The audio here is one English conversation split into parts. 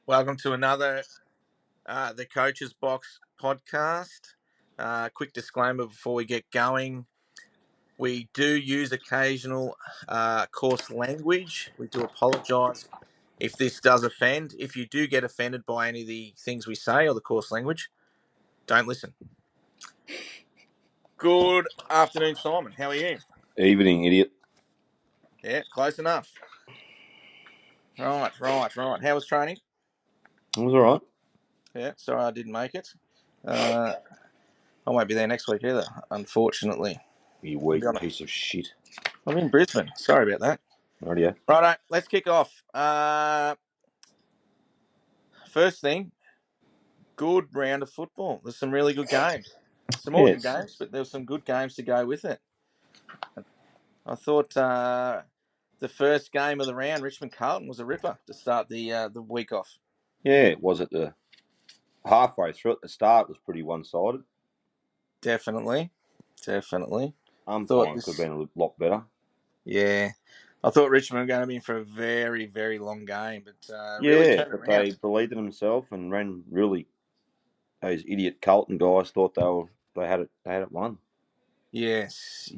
Welcome to another The Coach's Box podcast. Quick disclaimer before we get going. We do use occasional coarse language. We do apologise if this does offend. If you do get offended by any of the things we say or the coarse language, don't listen. Good afternoon, Simon. How are you? Evening, idiot. Yeah, close enough. Right. How was training? It was all right. Yeah, sorry I didn't make it. I won't be there next week either, unfortunately. You weak piece of shit. I'm in Brisbane. Sorry about that. Rightio. Righto, let's kick off. First thing, good round of football. There's some really good games. Some ordinary games, but there's some good games to go with it. I thought the first game of the round, Richmond Carlton, was a ripper to start the week off. Yeah, it was at the halfway through at the start was pretty one-sided. Definitely. Umpiring could have been a lot better. Yeah. I thought Richmond were going to be in for a very, very long game, but really Yeah, turned but around. they believed in themselves and ran really. Those idiot Carlton guys thought they had it won. Yes.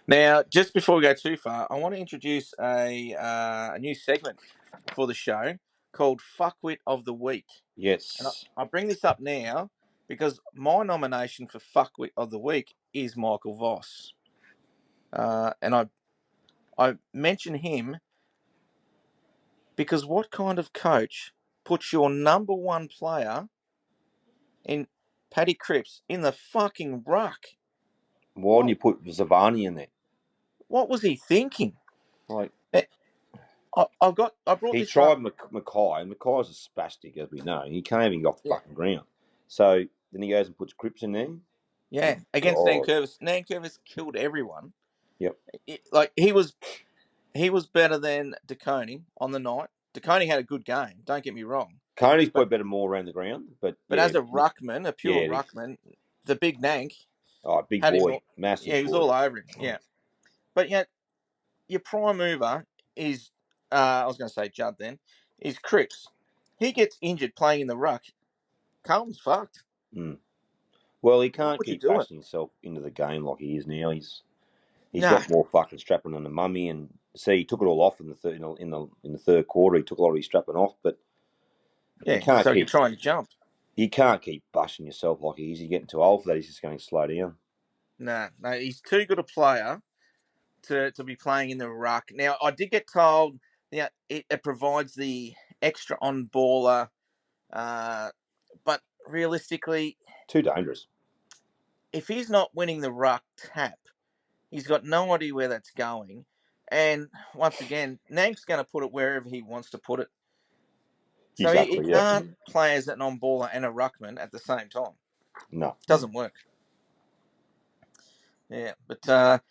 Now, just before we go too far, I want to introduce a new segment for the show called Fuckwit of the Week. Yes. And I bring this up now because my nomination for Fuckwit of the Week is Michael Voss. And I mention him because what kind of coach puts your number one player in Paddy Cripps in the fucking ruck? Why didn't you put Zavani in there? What was he thinking? Like I brought he this tried up. Mackay. Mackay's a spastic, as we know. He can't even get off the fucking ground. So then he goes and puts Cripps in there. Yeah, against Nankervis. Nankervis killed everyone. Yep. He was better than DeConey on the night. DeConey had a good game. Don't get me wrong. Coney's probably better more around the ground, but as a ruckman, a pure yeah, ruckman, the big Nank. big boy, massive. Yeah, he was all over him. Yeah, but yet your prime mover is I was going to say Judd. Then is Cripps. He gets injured playing in the ruck. Carlton's fucked. Well, he can't keep bashing himself into the game like he is now. He's got more fucking strapping than the mummy, and see, he took it all off in the third quarter. He took a lot of his strapping off, but yeah, so you're trying to jump. You can't keep bashing yourself like he is. He's getting too old for that. He's just going to slow down. No, he's too good a player to be playing in the ruck. Now, I did get told it provides the extra on baller, but realistically, too dangerous. If he's not winning the ruck tap, he's got no idea where that's going. And once again, Nank's going to put it wherever he wants to put it. So exactly, he can't play as an on-baller and a ruckman at the same time. No. It doesn't work. Yeah, but a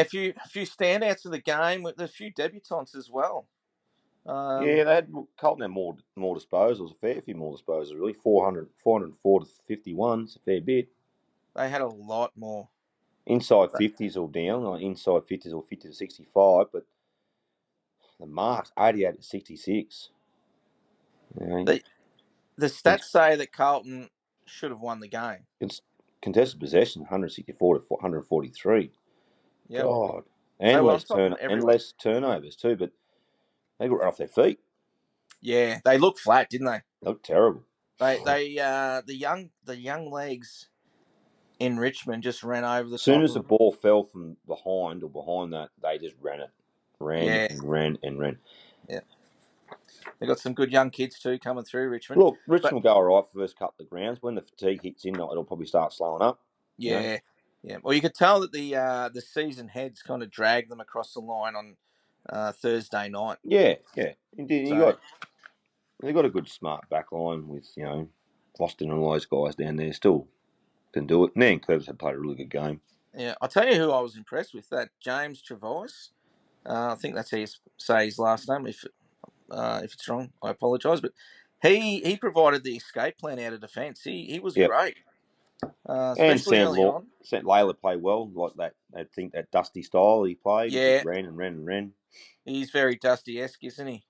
few standouts of the game with a few debutants as well. They had Carlton had more disposals, a fair few more disposals, really. 404 to 51, it's a fair bit. They had a lot more. Inside 50s or down, like inside 50s or 50 to 65, but the marks 88 to 66. The stats say that Carlton should have won the game. It's contested possession, 164 to 143. Yep. God. And less turnovers too, but they got right off their feet. Yeah, they looked flat, didn't they? They looked terrible. The young legs in Richmond just ran over the top. As soon as the ball fell from behind that, they just ran it. Ran. Yeah. They got some good young kids too coming through Richmond. Look, Richmond will go all right for the first couple of grounds. When the fatigue hits in, it'll probably start slowing up. Yeah. Yeah. Well, you could tell that the season heads kind of dragged them across the line on Thursday night. Yeah. Indeed. They've got a good smart back line with, Boston and all those guys down there still can do it. Nankervis had played a really good game. Yeah. I'll tell you who I was impressed with, that James Travais. I think that's how you say his last name. If it's wrong, I apologise. But he provided the escape plan out of defence. He was great. Especially early on. St. Layla played well, like that. I think that dusty style he played. Yeah. He ran. He's very Dusty-esque, isn't he?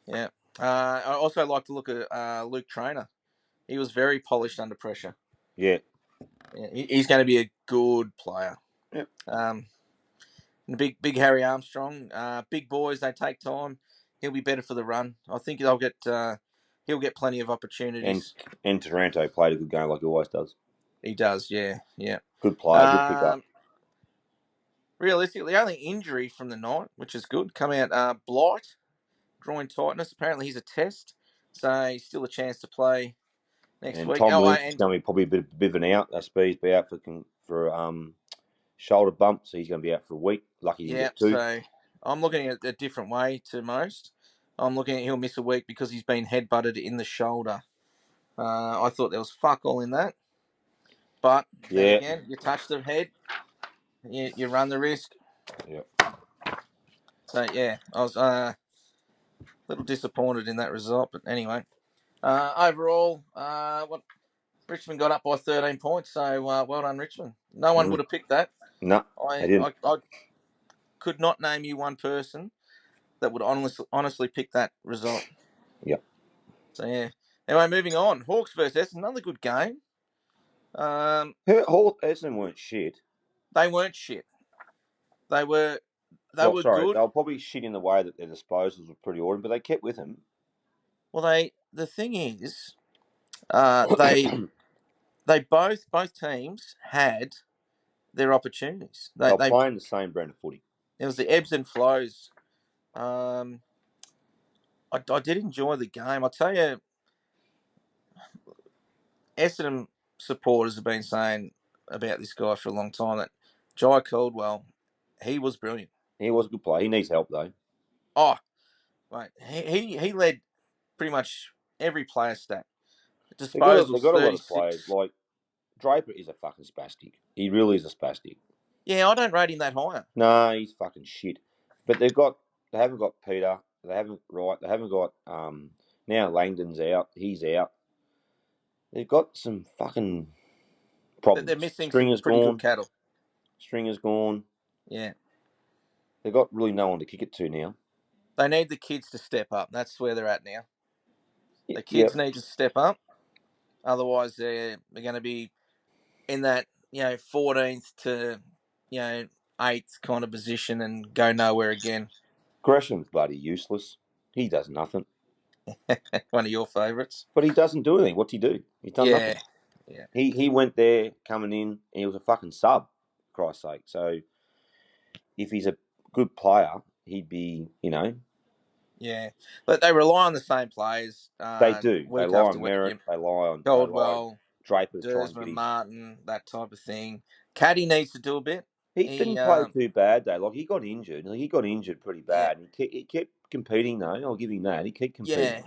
Yeah. I also like to look at Luke Trainer. He was very polished under pressure. Yeah. He's going to be a good player. Yep. And big Harry Armstrong. Big boys, they take time. He'll be better for the run. I think he'll get plenty of opportunities. And Taranto played a good game like he always does. He does, yeah. Good player, good pickup. Realistically, the only injury from the night, which is good, come out Blight, groin tightness. Apparently, he's a test, so he's still a chance to play next And week. Tom Lynch is going to be probably a bit of an out. He's be out for shoulder bump, so he's going to be out for a week. Lucky he get 2. So I'm looking at a different way to most. I'm looking at he'll miss a week because he's been headbutted in the shoulder. I thought there was fuck all in that. But then again, you touch the head, you run the risk. Yep. So, I was a little disappointed in that result. But anyway, overall, Richmond got up by 13 points. So, well done, Richmond. No one would have picked that. No, I didn't. I could not name you one person that would honestly pick that result. Yep. So, yeah. Anyway, moving on. Hawks versus Essendon, another good game. Essendon weren't shit. They weren't shit. They were good. They were probably shit in the way that their disposals were pretty ordinary, but they kept with them. Well, the thing is, they both teams had their opportunities. They were playing the same brand of footy. There was the ebbs and flows. I did enjoy the game. I'll tell you, Essendon supporters have been saying about this guy for a long time that Jai Caldwell, he was brilliant. He was a good player. He needs help though. Oh, mate, he led pretty much every player stat. Disposals, they got a lot of players. Like Draper is a fucking spastic. He really is a spastic. Yeah, I don't rate him that high. No, he's fucking shit. But they haven't got Peter. They haven't got now Langdon's out. He's out. They've got some fucking problems. They're missing Stringer's some pretty good cattle. Stringer's gone. Yeah. They've got really no one to kick it to now. They need the kids to step up. That's where they're at now. The kids need to step up. Otherwise, they're going to be in that 14th to 8th kind of position and go nowhere again. Gresham's bloody useless. He does nothing. One of your favourites. But he doesn't do anything. What's he do? He's done nothing. Yeah. He went there coming in and he was a fucking sub, for Christ's sake. So if he's a good player, he'd be, Yeah. But they rely on the same players. They do. They rely on Merritt. They rely on Goldwell, Draper, Dersman, Martin, that type of thing. Caddy needs to do a bit. He didn't play too bad though. Like he got injured. He got injured pretty bad. Yeah. He kept competing though. I'll give him that. He kept competing. Yeah,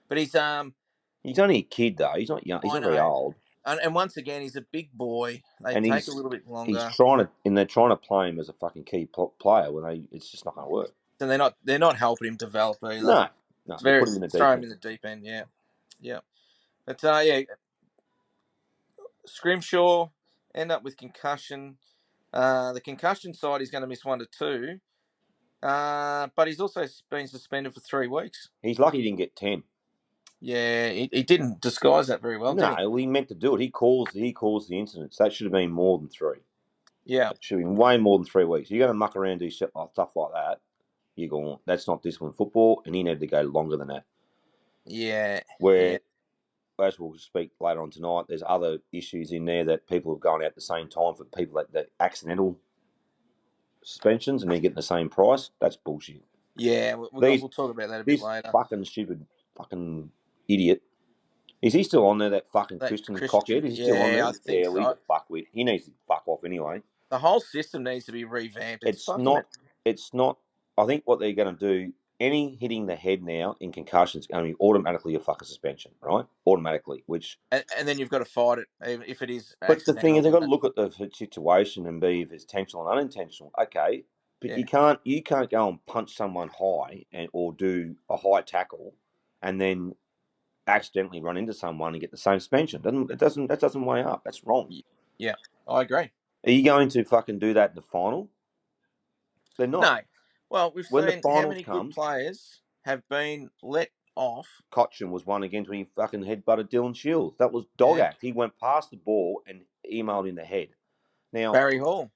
but he's only a kid though. He's not young. He's not very old. And once again, he's a big boy. They take a little bit longer. They're trying to play him as a fucking key player when it's just not going to work. And they're not helping him develop either. No. It's very throw him in the deep end. Yeah. But Scrimshaw end up with concussion. The concussion side, he's going to miss 1 to 2. But he's also been suspended for 3 weeks. He's lucky he didn't get 10. Yeah, he didn't disguise that very well. No, he meant to do it. He calls the incidents. That should have been more than 3. Yeah, it should have been way more than 3 weeks. You're going to muck around, do stuff like that. You're going. That's not disciplined football, and he needed to go longer than that. Yeah. As we'll speak later on tonight, there's other issues in there that people have gone out at the same time for people that accidental suspensions and they're getting the same price. That's bullshit. Yeah, we'll talk about that a bit later. Fucking stupid fucking idiot. Is he still on there, that fucking Christian cockhead? Is he still on there? I think so. He's a fuckwit. He needs to fuck off anyway. The whole system needs to be revamped. It's not. I think what they're going to do, any hitting the head now in concussion is going to be automatically a fucking suspension, right? Automatically, which... And then you've got to fight it if it is... But the thing is, they've got to look at the situation and be if it's intentional and unintentional. Okay, but you can't go and punch someone high or do a high tackle and then accidentally run into someone and get the same suspension. That doesn't weigh up. That's wrong. Yeah, I agree. Are you going to fucking do that in the final? They're not. No. Well, we've seen how many good players have been let off. Cochin was one against when he fucking headbutted Dylan Shields. That was dog act. He went past the ball and emailed in the head. Now, Barry Hall.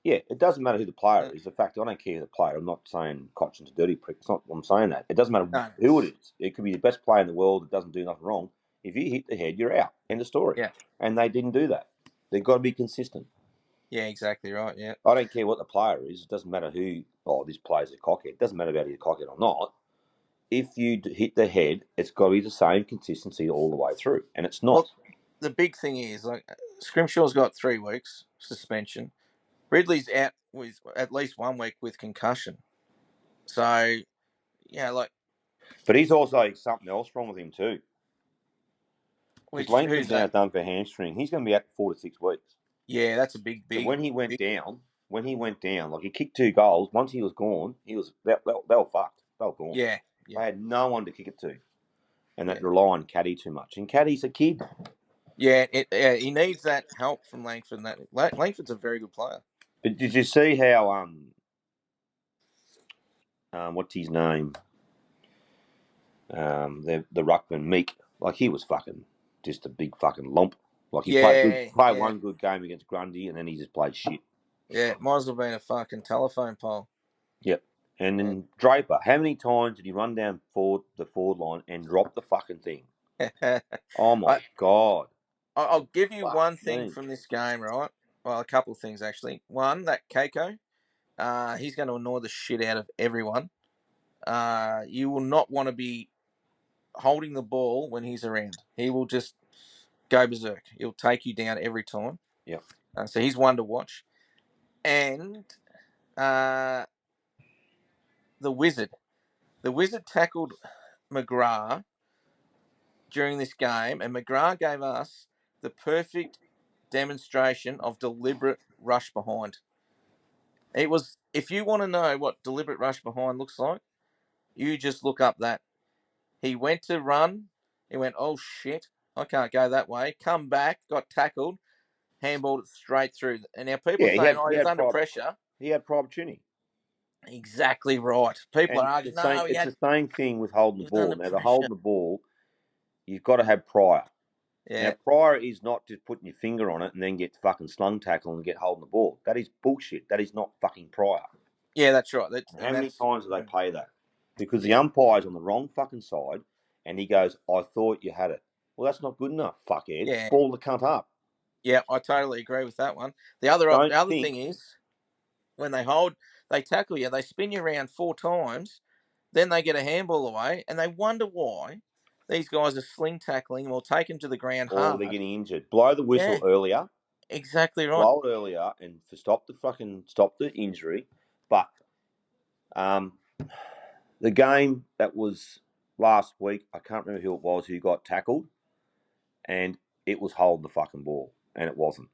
yeah, it doesn't matter who the player is. The fact, I don't care who the player. I'm not saying Cochin's a dirty prick. It's not. I'm saying that. It doesn't matter who it is. It could be the best player in the world that doesn't do nothing wrong. If you hit the head, you're out. End of story. Yeah. And they didn't do that. They've got to be consistent. Yeah, exactly right. Yeah. I don't care what the player is. It doesn't matter who. Oh, this player's a cockhead. It doesn't matter about he's a cockhead or not. If you hit the head, it's got to be the same consistency all the way through, and it's not. Well, the big thing is, like, Scrimshaw's got 3 weeks suspension. Ridley's out with at least 1 week with concussion. So, yeah, like. But he's also something else wrong with him too. Because Langford's now done for hamstring. He's going to be out for 4 to 6 weeks. Yeah, that's a big. So when he went down, like he kicked 2 goals. Once he was gone, they were fucked. They were gone. Yeah. They had no one to kick it to, and that rely on Caddy too much. And Caddy's a kid. Yeah, he needs that help from Langford. And that Langford's a very good player. But did you see how what's his name? The ruckman Meek, like he was fucking just a big fucking lump. Like he played one good game against Grundy, and then he just played shit. Yeah, might as well been a fucking telephone pole. Yep. And then Draper, how many times did he run down the forward line and drop the fucking thing? Oh my God. I'll give you one thing from this game, right? Well, a couple of things actually. One, that Keiko, he's going to annoy the shit out of everyone. You will not want to be holding the ball when he's around. He will just go berserk. He'll take you down every time. Yeah. So he's one to watch. And the Wizard. The Wizard tackled McGrath during this game, and McGrath gave us the perfect demonstration of deliberate rush behind. It was, if you want to know what deliberate rush behind looks like, you just look up that. He went to run. He went, oh shit, I can't go that way. Come back, got tackled, handballed it straight through. And now people saying, he was under pressure. He had opportunity. Exactly right. People are arguing, it's the same thing with holding the ball. Now, to hold the ball, you've got to have prior. Yeah. Now, prior is not just putting your finger on it and then get fucking slung tackle and get holding the ball. That is bullshit. That is not fucking prior. Yeah, that's right. How many times do they pay that? Because the umpire's on the wrong fucking side and he goes, I thought you had it. Well, that's not good enough, fuckhead. Yeah. Ball the cunt up. Yeah, I totally agree with that one. The other thing is, when they tackle you, they spin you around 4 times, then they get a handball away, and they wonder why these guys are sling tackling or take him to the ground hard. Or they're getting injured. Blow the whistle earlier. Exactly right. Blow it earlier and stop the injury. But the game that was last week, I can't remember who it was who got tackled, and it was holding the fucking ball, and it wasn't.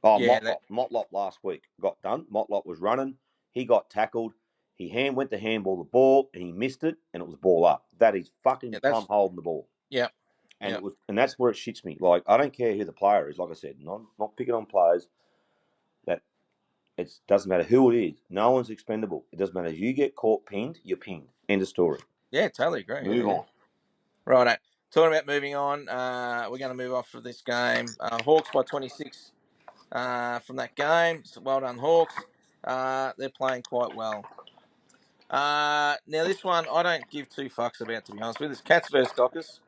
Oh, yeah, Motlop last week got done. Motlop was running. He got tackled. He went to handball the ball, and he missed it, and it was ball up. That is fucking Tom holding the ball. Yeah. And it was, and that's where it shits me. Like, I don't care who the player is. Like I said, not picking on players. That it doesn't matter who it is. No one's expendable. It doesn't matter if you get caught pinned, you're pinned. End of story. Yeah, totally agree. Move on. Right. Talking about moving on, we're going to move off of this game. Hawks by 26 from that game. So well done, Hawks. They're playing quite well. Now, this one I don't give 2 fucks about, to be honest with you. It's Cats versus Dockers.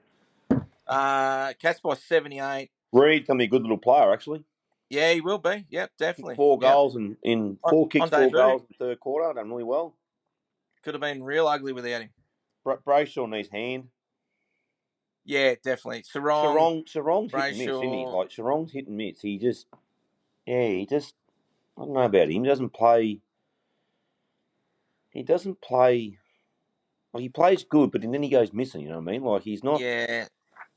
Cats by 78. Reed's going to be a good little player, actually. Yeah, he will be. Yep, definitely. 4 goals in 4 kicks, 4 goals in the third quarter. Done really well. Could have been real ugly without him. Brayshaw needs hand. Yeah, definitely. Sarong's hit and miss, isn't he? Like, Sarong's hit and miss. He just, I don't know about him. He doesn't play. Well, he plays good, but then he goes missing, you know what I mean? Like, he's not. Yeah.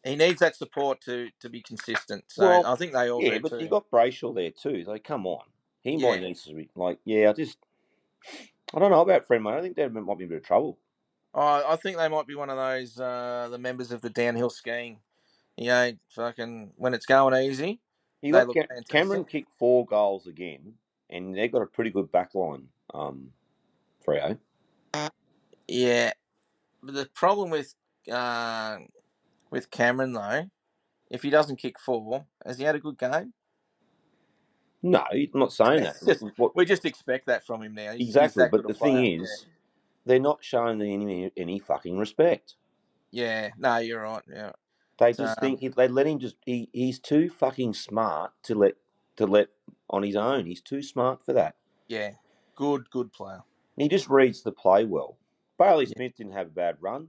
He needs that support to be consistent. So I think they all do. Yeah, but you got Brayshaw there too. Like, come on. He might need to be like, I don't know about Frenmo. I think they might be in a bit of trouble. I think they might be one of those the members of the downhill skiing. Fucking when it's going easy. They look fantastic. Cameron kicked 4 goals again, and they've got a pretty good backline. Freo. Yeah, but the problem with with Cameron though, if he doesn't kick 4, has he had a good game? No, I'm not saying that. We just expect that from him now. He's Exactly, that but good a the thing player. is, they're not showing any fucking respect. Yeah, no, you're right. Yeah, They just think they let him he's too fucking smart to let on his own. He's too smart for that. Yeah, good player. He just reads the play well. Bailey Yeah. Smith didn't have a bad run.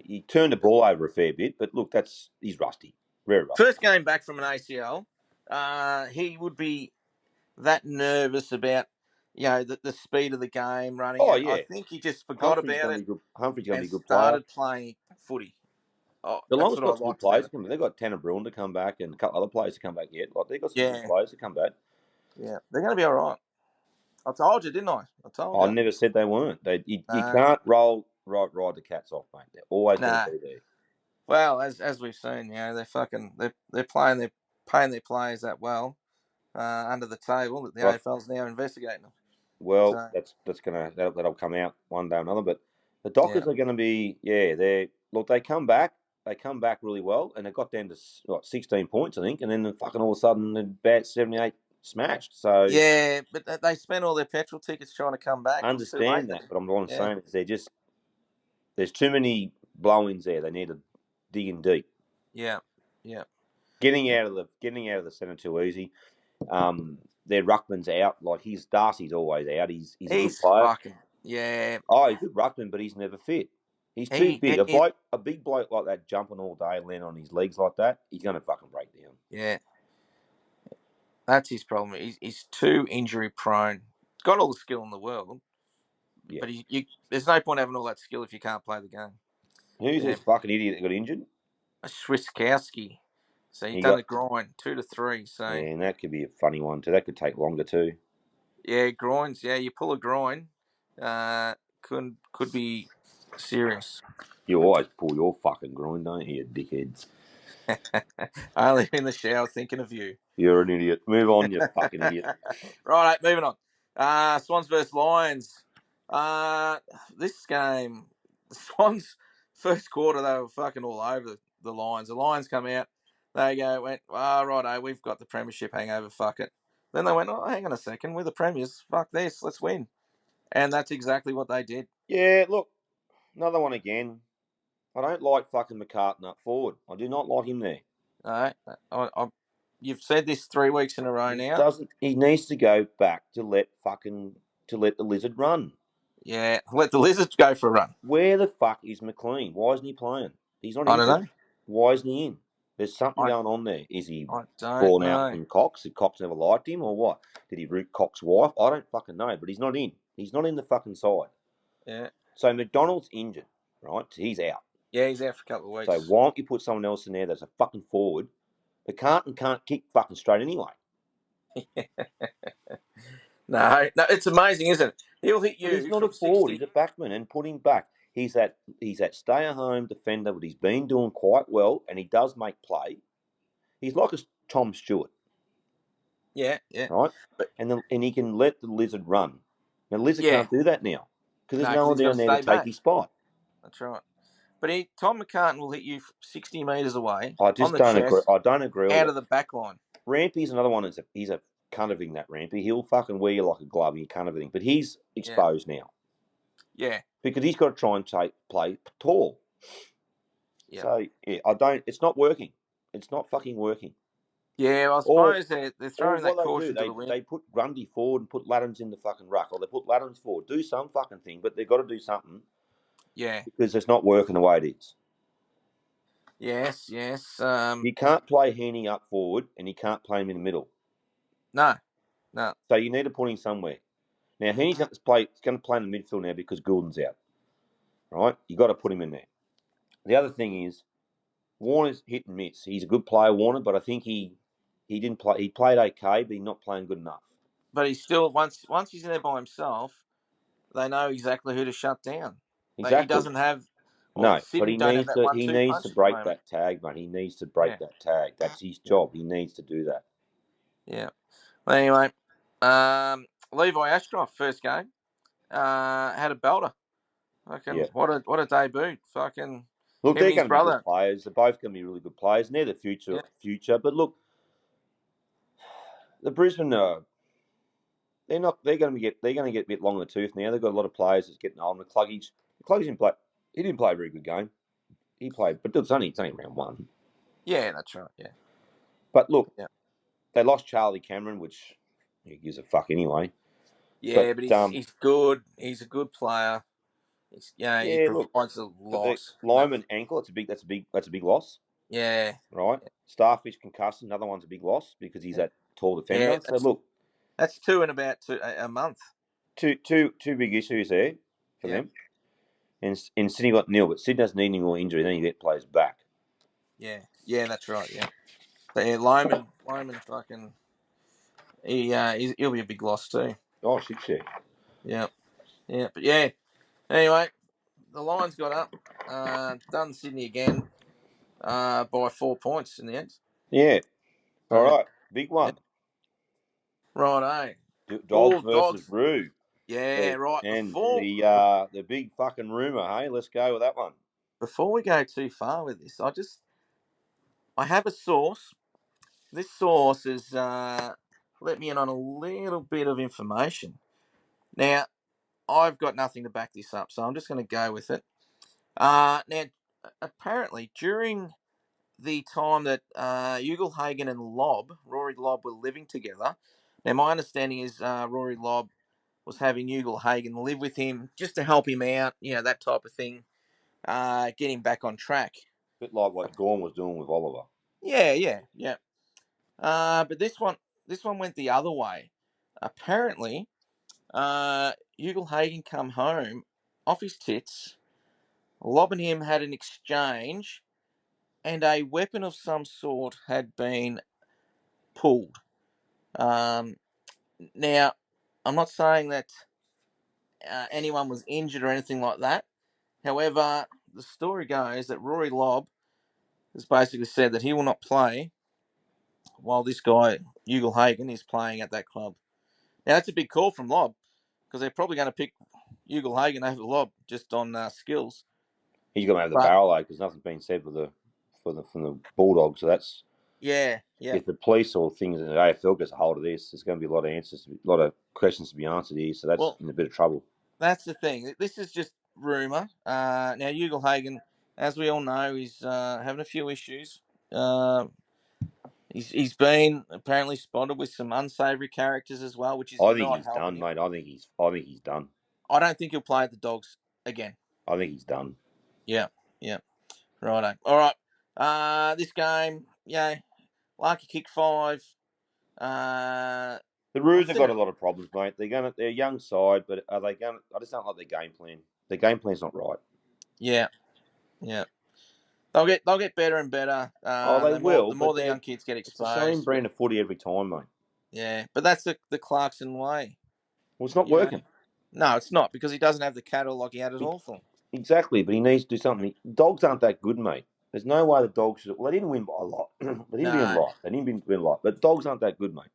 He turned the ball over a fair bit, but look, he's rusty, very rusty. First game back from an ACL, he would be that nervous about the speed of the game running. Oh And I yeah, think he just forgot Humphrey's about going to it be good. Humphrey's going to and be a good player. started playing footy. Oh, The that's Long's what I got some good liked about players it. coming. They've got Tanner Bruin to come back and a couple other players to come back yet. Like they've got some good Yeah, players to come back. yeah, they're going to be all right. I told you, didn't I? I told I you. never said they weren't. You can't ride the cats off, mate. They're always going Nah. to be there. Well, as we've seen, they're paying their players that well under the table that the But AFL's now investigating them. well, So that'll come out one day or another. But the yeah, Dockers are going to be they come back. They come back really well, and they got down to 16 points, I think, and then fucking all of a sudden about 78 smashed. So yeah, but they spent all their petrol tickets trying to come back. I It was too late understand then. that, but what I'm Yeah, saying is there's too many blow-ins there. They need to dig in deep. yeah, yeah. Getting out of the centre too easy. Their ruckman's out. Like Darcy's always out. He's a good player. Fucking yeah. Oh, he's a good ruckman, but he's never fit. He's too big. A big bloke like that jumping all day, landing on his legs like that, he's going to fucking break down. Yeah, that's his problem. He's too injury prone. Got all the skill in the world, but there's no point having all that skill if you can't play the game. Who's this fucking idiot that got injured? A Swiskowski. So he He done got a groin, 2 to 3. So and that could be a funny one too. That could take longer too. yeah, groins. Yeah, you pull a groin, could be serious. You always pull your fucking groin, don't you, dickheads? I only in the shower thinking of you. You're an idiot. Move on, you fucking idiot. Right, moving on. Swans versus Lions. This game, the Swans first quarter they were fucking all over the Lions. The Lions come out, went, righto, we've got the premiership hangover, fuck it. Then they went, oh, hang on a second, we're the premiers, fuck this, let's win. And that's exactly what they did. Yeah, look, another one again. I don't like fucking McCartan up forward. I do not like him there. All right, you've said this 3 weeks in a row now. He needs to go back to let the Lizard run. Yeah, let the Lizards go for a run. Where the fuck is McLean? Why isn't he playing? He's not. I don't know. Why isn't he in? There's something going on there. Is he falling out from Cox? Did Cox never liked him, or what? Did he root Cox's wife? I don't fucking know. But he's not in. He's not in the fucking side. Yeah. So McDonald's injured, right? So he's out. Yeah, he's out for a couple of weeks. So why don't you put someone else in there that's a fucking forward? McCartan can't kick fucking straight anyway. No, it's amazing, isn't it? He'll hit you. But he's not from a forward. 60. He's a backman, and put him back. He's that stay-at-home defender, but he's been doing quite well, and he does make play. He's like a Tom Stewart. Yeah. Right, and he can let the Lizard run. Now Lizard can't do that now because there's no one down there to take his spot. That's right. But Tom McCartan will hit you 60 metres away. I just don't agree. I don't agree with out of the back line. Rampy's another one. He's a cunt of that Rampy. He'll fucking wear you like a glove. He cunt of everything. But he's exposed now. Yeah. Because he's got to try and play tall. Yeah. So it's not working. It's not fucking working. Yeah, well, I suppose they're throwing that caution to the wind. They put Grundy forward and put Laddams in the fucking ruck, or they put Laddams forward. Do some fucking thing, but they've got to do something. Yeah. Because it's not working the way it is. Yes. You can't play Heaney up forward, and you can't play him in the middle. No. So you need to put him somewhere. Now Heaney's going to play in the midfield now because Goulden's out. Right? You got to put him in there. The other thing is Warner's hit and miss. He's a good player, Warner, but I think he didn't play. He played okay, but he's not playing good enough. But he's still once he's in there by himself, they know exactly who to shut down. Exactly. He doesn't have. No, but he needs to break that tag, mate. He needs to break that tag. That's his job. He needs to do that. Yeah. Well, anyway, Levi Ashcroft first game had a belter. Fucking what a debut. Fucking Look, Him they're and his going to be brother. good players. They're both going to be really good players, and they're the future. Yeah. Future, but look, the Brisbane, they're not. They're going to get a bit long in the tooth now. They've got a lot of players that's getting old. McCluggage didn't play. He didn't play a very good game. He played, but it's only round one. Yeah, that's right. Yeah. But look, Yeah. they lost Charlie Cameron, which he gives a fuck anyway. Yeah, but he's good. He's a good player. He yeah, look, provides a but the lot. lineman ankle, that's a big loss, Yeah. right? Starfish concussion, another one's a big loss because he's Yeah. that tall Yeah. defender. So look, That's two in about a month. two big issues there for Yeah. them. And Sydney got nil, but Sydney doesn't need any more injury. Then you get players back. Yeah. Yeah, that's right. Yeah. But yeah, Lyman fucking he'll be a big loss too. Oh shit, yeah. Yeah. Yeah. But yeah. Anyway, the Lions got up, done Sydney again, by 4 points in the end. Yeah. All So right, big yeah. one. Right, Dogs versus Brew. Yeah, right. And the big fucking rumor. Hey, let's go with that one. Before we go too far with this, I have a source. This source has let me in on a little bit of information. Now, I've got nothing to back this up, so I'm just going to go with it. Now, apparently, during the time that Ugelhagen and Rory Lobb, were living together. Now, my understanding is Rory Lobb was having Ugelhagen live with him just to help him out, that type of thing, get him back on track. A bit like what Gorn was doing with Oliver. Yeah. But this one went the other way. Apparently, Ugelhagen come home off his tits. Lobb and him had an exchange, and a weapon of some sort had been pulled. Now, I'm not saying that anyone was injured or anything like that. However, the story goes that Rory Lobb has basically said that he will not play while this guy, Ugelhagen, is playing at that club. Now, that's a big call from Lobb because they're probably going to pick Ugelhagen over Lobb just on skills. He's going to have the barrel though, because nothing's been said from the Bulldogs. So that's yeah. If the police or things in the AFL gets a hold of this, there's going to be a lot of answers, a lot of questions to be answered here. So that's in a bit of trouble. That's the thing. This is just rumour. Now, Ugelhagen, as we all know, is having a few issues. He's been apparently spotted with some unsavoury characters as well, which is I think not he's helping done, him. mate. I think he's done. I don't think he'll play at the Dogs again. I think he's done. Yeah. Righto. All right. This game, lucky kick 5. The Roos have got a lot of problems, mate. They're a young side, but are they going? I just don't like their game plan. Their game plan's not right. Yeah. They'll get better and better. They will. The more the young kids get exposed. It's the same brand of footy every time, mate. Yeah, but that's the Clarkson way. Well, it's not working. No, it's not, because he doesn't have the cattle like he had at Hawthorn. Exactly, but he needs to do something. Dogs aren't that good, mate. There's no way the Dogs should. Well, they didn't win by a lot. They didn't win a lot. They didn't win a lot. But Dogs aren't that good, mate.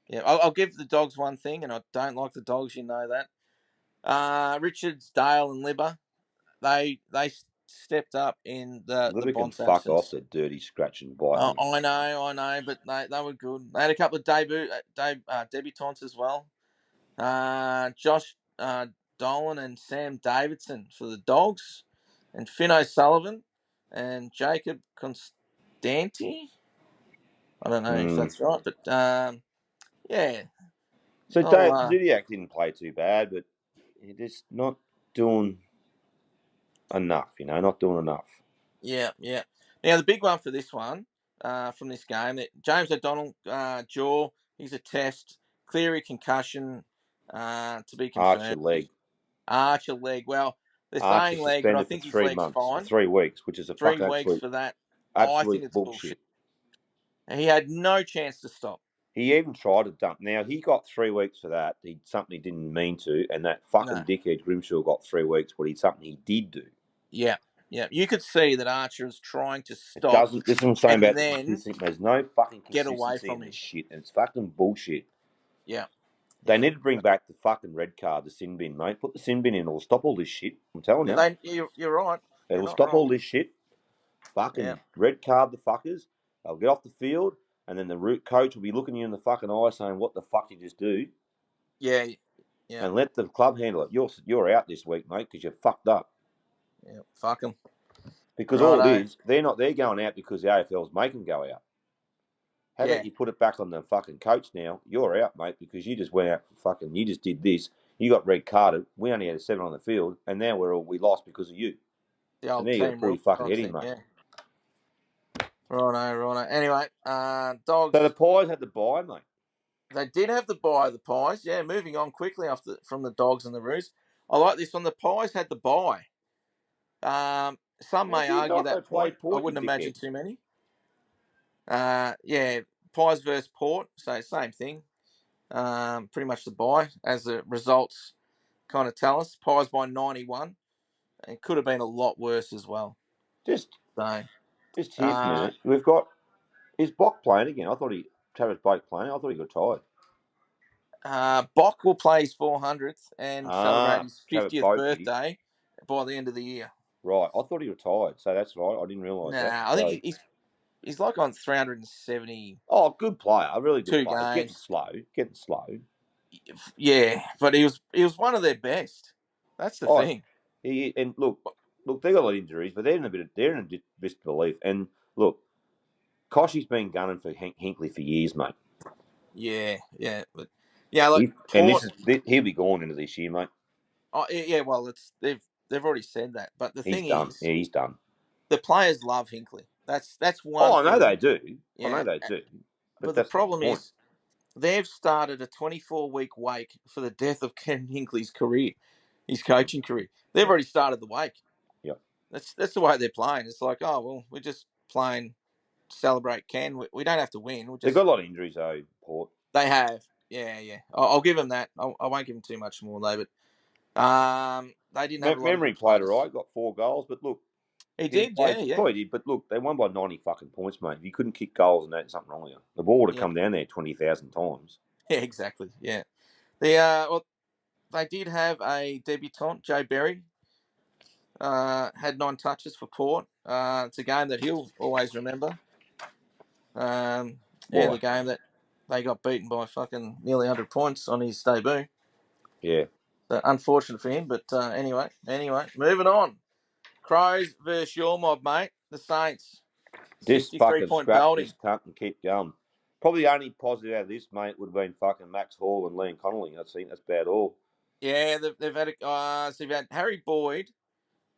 Yeah, I'll give the Dogs one thing, and I don't like the Dogs, you know that. Richards, Dale, and Libba, they stepped up in the Bont's absence. Fuck off, the dirty scratch and bite. I know, but they were good. They had a couple of debutants as well. Josh Dolan and Sam Davidson for the Dogs, and Finn O'Sullivan and Jacob Constanti. I don't know if that's right, but yeah. So Dudiak didn't play too bad, but he's just not doing enough, not doing enough. Yeah. Now, the big one for this one, from this game, James O'Donnell, jaw, he's a test. Cleary concussion, to be confirmed. Archer leg. Well, they're saying leg, but I think his leg's fine. 3 weeks, which is a 3 weeks for that. I think it's bullshit. He had no chance to stop. He even tried to dump. Now, he got 3 weeks for that. Something he didn't mean to, and that fucking dickhead Grimshaw got 3 weeks, but something he did do. Yeah. You could see that Archer is trying to stop. This is what I'm saying about this. There's no fucking consistency get away from in this shit, and it's fucking bullshit. Yeah. They need to bring back the fucking red card, the sin bin, mate. Put the sin bin in. It'll stop all this shit. I'm telling you. You're right. It'll stop all this shit. fucking red card the fuckers. They'll get off the field, and then the root coach will be looking you in the fucking eye saying, what the fuck did you just do? Yeah. And let the club handle it. You're out this week, mate, because you're fucked up. Yeah, fuck them. Because all it is, they're going out because the AFL's making them go out. How about you put it back on the fucking coach now? You're out, mate, because you just went out you just did this. You got red carded. We only had a 7 on the field, and now we lost because of you. The old so now you got to pull your fucking head in, mate. Yeah. Righto. Anyway, Dogs. So the Pies had the bye, mate. They did have the bye, the Pies. Yeah, moving on quickly from the Dogs and the Roos. I like this one. The Pies had the bye. Some may argue that point. I wouldn't imagine too many. Yeah, Pies versus Port, so same thing. Pretty much the bye, as the results kind of tell us. Pies by 91. It could have been a lot worse as well. Just here for a minute. We've got, is Bock playing again? I thought Travis Blake playing. I thought he got tired. Bock will play his 400th and celebrate his 50th birthday by the end of the year. Right, I thought he retired, so that's right. I didn't realise that. I think he's like on 370. Oh, good player, a really good player. Games. Getting slow. Yeah, but he was one of their best. That's the thing. And look, they got a lot of injuries, but they're in a disbelief. And look, Koshy's been gunning for Hinkley for years, mate. Yeah, he'll be gone into this year, mate. Oh yeah, well, they've already said that, but the thing is, he's done. The players love Hinkley. That's one. Oh, I know they do. Yeah. I know they do. But the problem is, they've started a 24-week wake for the death of Ken Hinkley's career, his coaching career. They've already started the wake. Yeah, that's the way they're playing. It's like, oh well, we're just playing to celebrate Ken. We don't have to win. They've got a lot of injuries though, Port. They have. Yeah. I'll give them that. I won't give them too much more though. But they didn't have a lot Memory of played all right. Got 4 goals, but look. He did. Probably did, but look, they won by 90 fucking points, mate. If you couldn't kick goals and that's something wrong with you. The ball would have come down there 20,000 times. Yeah, exactly. Yeah. They did have a debutant, Joe Berry. Had 9 touches for Port. It's a game that he'll always remember. The game that they got beaten by fucking nearly 100 points on his debut. Yeah. So unfortunate for him, but anyway, moving on. Crows versus your mob, mate. The Saints. This fucking scrap this cunt and keep going. Probably the only positive out of this, mate, would have been fucking Max Hall and Liam Connolly. I think that's about all. Yeah, they've had so you've had Harry Boyd,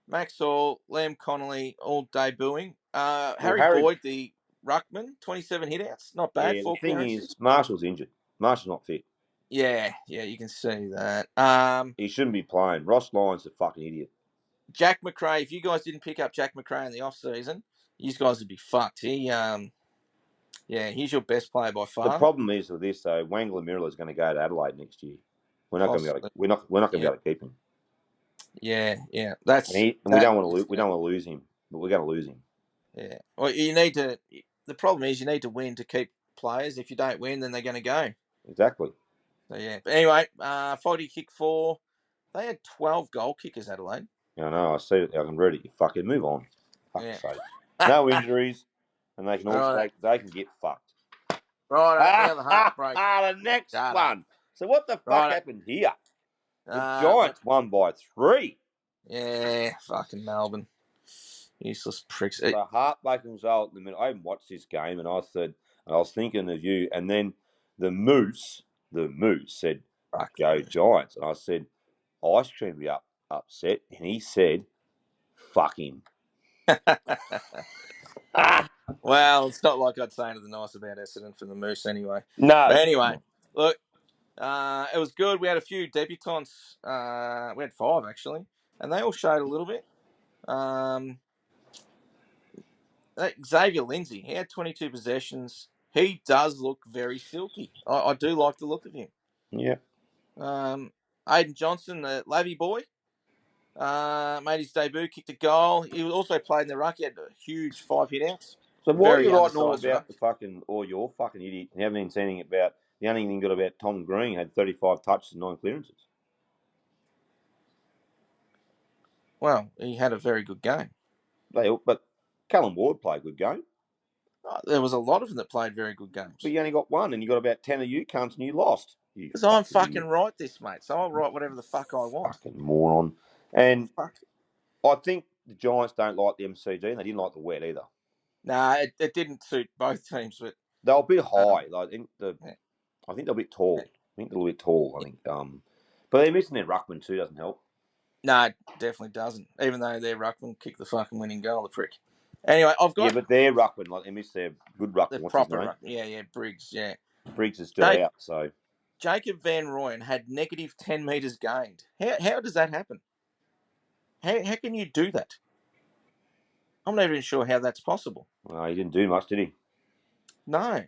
Max Hall, Liam Connolly all debuting. Harry Boyd, the ruckman, 27 hitouts, not bad. Yeah, the thing is, Marshall's injured. Marshall's not fit. Yeah, you can see that. He shouldn't be playing. Ross Lyon's a fucking idiot. Jack McRae, if you guys didn't pick up Jack McRae in the off-season, you guys would be fucked. He's your best player by far. The problem is with this though, Wangler Miller is going to go to Adelaide next year. We're not going to be able to keep him. Yeah, we don't want to lose him, but we're going to lose him. Yeah. Well, you need to. The problem is you need to win to keep players. If you don't win, then they're going to go. Exactly. So yeah. But anyway, Foggy kicked 4. They had 12 goal kickers, Adelaide. I know. I see it. I can read it. You fucking move on. Fuck's sake. No injuries, and they can they can get fucked. Right. Now the heartbreak. The next one. So what the fuck happened here? The Giants won by 3. Yeah, fucking Melbourne. Useless pricks. The heartbreaking result. I haven't watched this game, and I was thinking of you, and then the Moose said, "Go Giants," and I said, "Ice Cream be upset," and he said, "Fuck him." Well, it's not like I'd say anything nice about Essendon from the Moose anyway. No. But anyway, look, it was good. We had a few debutants. We had 5 actually, and they all showed a little bit. Xavier Lindsay, he had 22 possessions. He does look very silky. I do like the look of him. Yeah. Aiden Johnson, the Lavy boy, made his debut, kicked a goal. He also played in the ruck. He had a huge 5 hitouts. So why are you writing all about your fucking idiot? You haven't even seen anything about, the only thing got about Tom Green had 35 touches and 9 clearances. Well, he had a very good game. But Callum Ward played a good game. There was a lot of them that played very good games. But you only got one, and you got about 10 of you cunts, and you lost. Because I'm fucking right this, mate. So I'll write whatever the fuck I want. Fucking moron. And Fuck. I think the Giants don't like the MCG, and they didn't like the wet either. Nah, it didn't suit both teams, but They're a bit high. I think they're a bit tall. Yeah. I think they're a little bit tall. I think. But they're missing their ruckman too. Doesn't help. No, it definitely doesn't. Even though their ruckman kicked the fucking winning goal, the prick. Anyway, I've got. Yeah, but their ruckman, like they miss their good ruckman. The What's proper his name? Yeah, Briggs. Yeah, Briggs is still out. So Jacob Van Rooyen had negative 10 meters gained. How does that happen? How can you do that? I'm not even sure how that's possible. he didn't do much, did he? No.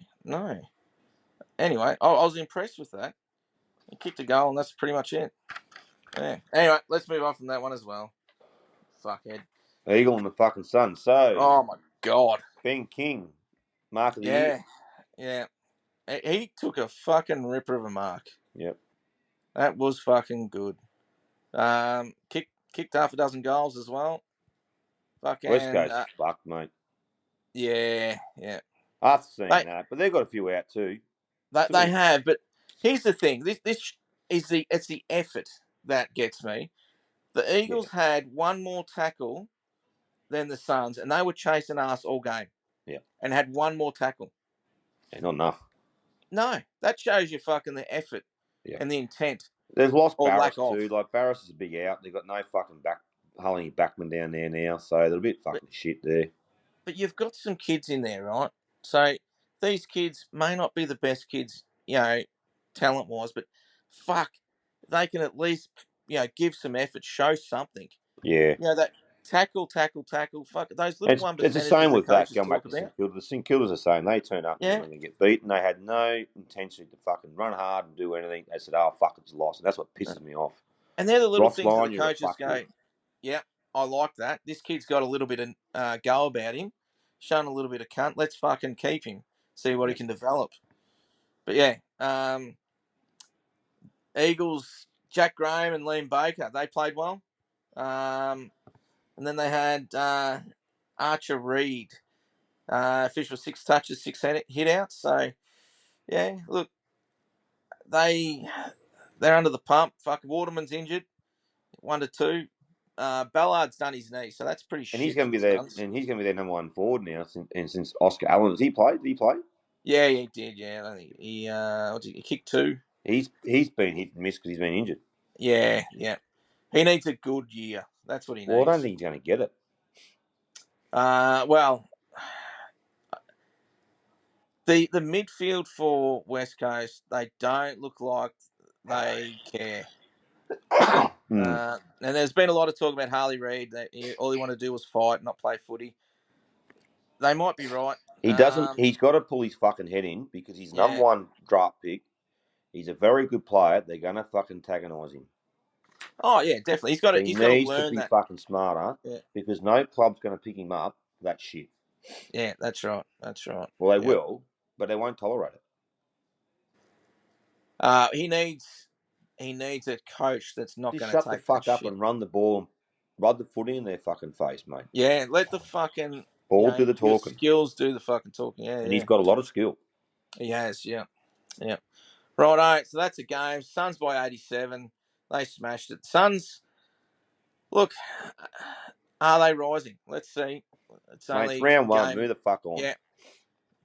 Anyway, I was impressed with that. He kicked a goal, and that's pretty much it. Yeah. Anyway, let's move on from that one as well. Fuckhead. Eagle and the fucking Sun. So, Oh my god. Ben King, mark of the year. Yeah. He took a fucking ripper of a mark. Yep. That was fucking good. Kicked half a dozen goals as well. Fucking West Coast fucked, mate. Yeah. After seeing that, but they've got a few out too. They have, but here's the thing. This is it's the effort that gets me. The Eagles had one more tackle than the Suns, and they were chasing us all game. Yeah. And had one more tackle. Yeah, not enough. No, that shows you fucking the effort and the intent. There's lost Barris too. Like Barris is a big out. They've got no fucking Hulling Backman down there now, so they're a bit fucking shit there. But you've got some kids in there, right? So these kids may not be the best kids, talent-wise, but fuck, they can at least, give some effort, show something. Yeah. That tackle. Fuck, those little 1%. It's the same with that. Going back to St Kilda, the St Kilda's the same. They turn up and they're going to get beaten. They had no intention to fucking run hard and do anything. They said, "Oh fuck, it's a loss," and that's what pisses me off. And they're the little things that the coaches go, "Yeah, I like that. This kid's got a little bit of go about him, showing a little bit of cunt. Let's fucking keep him, see what he can develop." But yeah, Eagles, Jack Graham and Liam Baker, they played well. And then they had Archer Reed. Fish for 6 touches, 6 hit outs. So, yeah, look, they're under the pump. Fuck, Waterman's injured, 1-2. Ballard's done his knee, so that's pretty shit. And he's going to be there. And he's going to be their number one forward now since Oscar Allen. Has he played? Did he play? Yeah, he did. Yeah, I think he kicked 2. He's been hit and missed because he's been injured. Yeah. He needs a good year. That's what he needs. Well, I don't think he's going to get it. Well, the midfield for West Coast, they don't look like they care. And there's been a lot of talk about Harley Reid. All he wanted to do was fight, not play footy. They might be right. He doesn't. He's got to pull his fucking head in because he's number one draft pick. He's a very good player. They're going to fucking antagonise him. Oh yeah, definitely. He's got to learn that. He needs to be fucking smarter because no club's going to pick him up for that shit. Yeah, that's right. Well, they will, but they won't tolerate it. He needs a coach that's not going to take shut the fuck up and run the ball and rub the footy in their fucking face, mate. Yeah, let the fucking ball do the talking. Skills do the fucking talking. Yeah, and he's got a lot of skill. He has, yeah. Righto, so that's a game. Suns by 87. They smashed it. Suns, look, are they rising? Let's see. It's round 1. Move the fuck on. Yeah.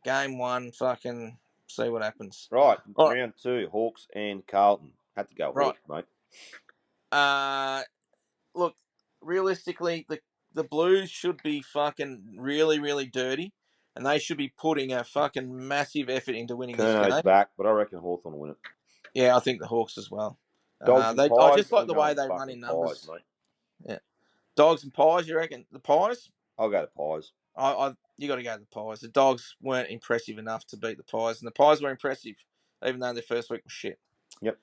Game 1, fucking see what happens. Right. Round 2, Hawks and Carlton. Had to go Hawks, mate. Look, realistically, the Blues should be fucking really, really dirty, and they should be putting a fucking massive effort into winning this game. Back, but I reckon Hawthorn will win it. Yeah, I think the Hawks as well. I just like the way they run in numbers. Pies, mate. Yeah. Dogs and Pies, you reckon? The Pies? I'll go to Pies. You got to go to the Pies. The Dogs weren't impressive enough to beat the Pies, and the Pies were impressive, even though their first week was shit. Yep.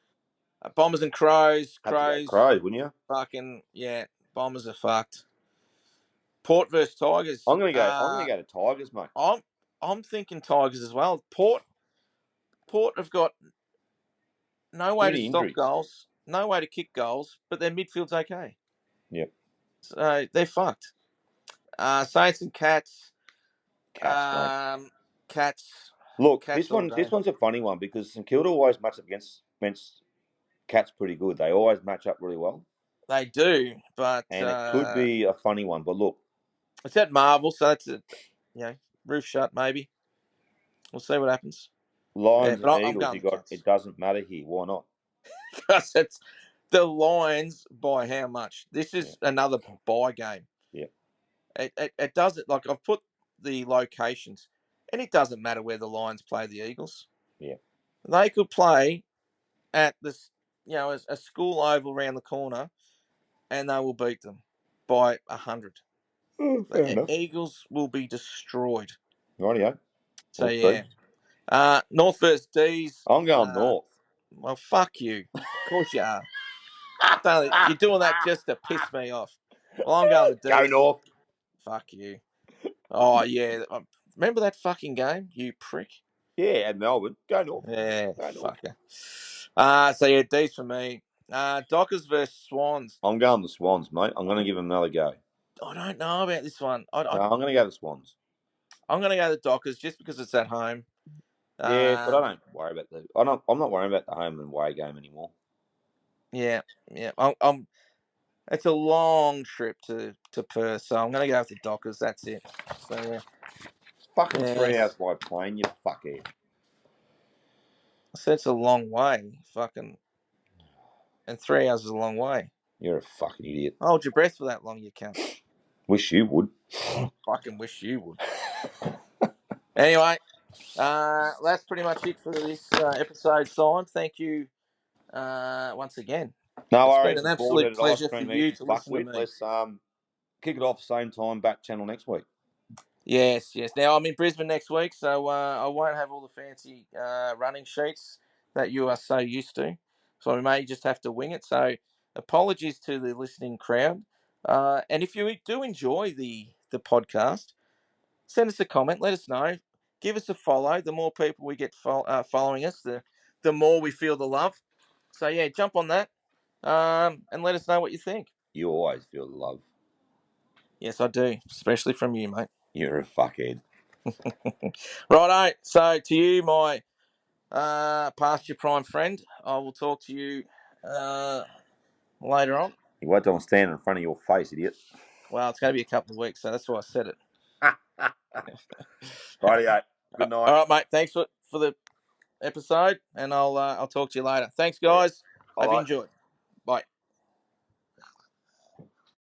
Bombers and Crows. Crows, wouldn't you? Fucking, yeah. Bombers are fucked. Port versus Tigers. I'm gonna go to Tigers, mate. I'm thinking Tigers as well. Port have got no way to stop goals, no way to kick goals, but their midfield's okay. Yep. So they're fucked. Saints and Cats. Cats, mate. Cats. Look, Cats all day. this one's a funny one because St Kilda always match up against Cats pretty good. They always match up really well. They do, but And it could be a funny one. But look, it's at Marvel, so it's roof shut maybe. We'll see what happens. Lions and I'm Eagles, going the Cats. it doesn't matter here. Why not? Because it's the Lions by how much? This is another buy game. Yeah. It doesn't, like, I've put the locations, and it doesn't matter where the Lions play the Eagles. Yeah. They could play at this, a school oval around the corner, and they will beat them by 100. Oh, fair enough. Eagles will be destroyed. Rightio. So, North versus D's. I'm going North. Well, fuck you. Of course you are. You're doing that just to piss me off. Well, I'm going the D's. Go North. Fuck you. Oh, yeah. Remember that fucking game, you prick? Yeah, at Melbourne. Go North. Yeah, Go North. fucker. D's for me. Dockers versus Swans. I'm going the Swans, mate. I'm going to give them another go. I don't know about this one. I'm going to go the Swans. I'm going to go the Dockers just because it's at home. Yeah, but I don't worry about I'm not worrying about the home and away game anymore. Yeah. It's a long trip to Perth, so I'm going to go with the Dockers. That's it. So, yeah. It's fucking 3 hours by plane, you fuckhead. So it's a long way. Fucking. And 3 hours is a long way. You're a fucking idiot. Hold your breath for that long, you cunt. Wish you would. Fucking wish you would. Anyway, that's pretty much it for this episode, Simon. Thank you once again. No worries. It's been an absolute pleasure for you to listen to me. Let's kick it off same time, back channel next week. Yes. Now, I'm in Brisbane next week, so I won't have all the fancy running sheets that you are so used to. So we may just have to wing it. So apologies to the listening crowd. And if you do enjoy the podcast, send us a comment. Let us know. Give us a follow. The more people we get following us, the more we feel the love. So, yeah, jump on that and let us know what you think. You always feel the love. Yes, I do, especially from you, mate. You're a fuckhead. Righto. So, to you, my past your prime friend, I will talk to you later on. You wait till I'm standing in front of your face, idiot. Well, it's going to be a couple of weeks, so that's why I said it. Rightio. Good night. All right, mate. Thanks for the episode, and I'll talk to you later. Thanks, guys. Hope you enjoyed.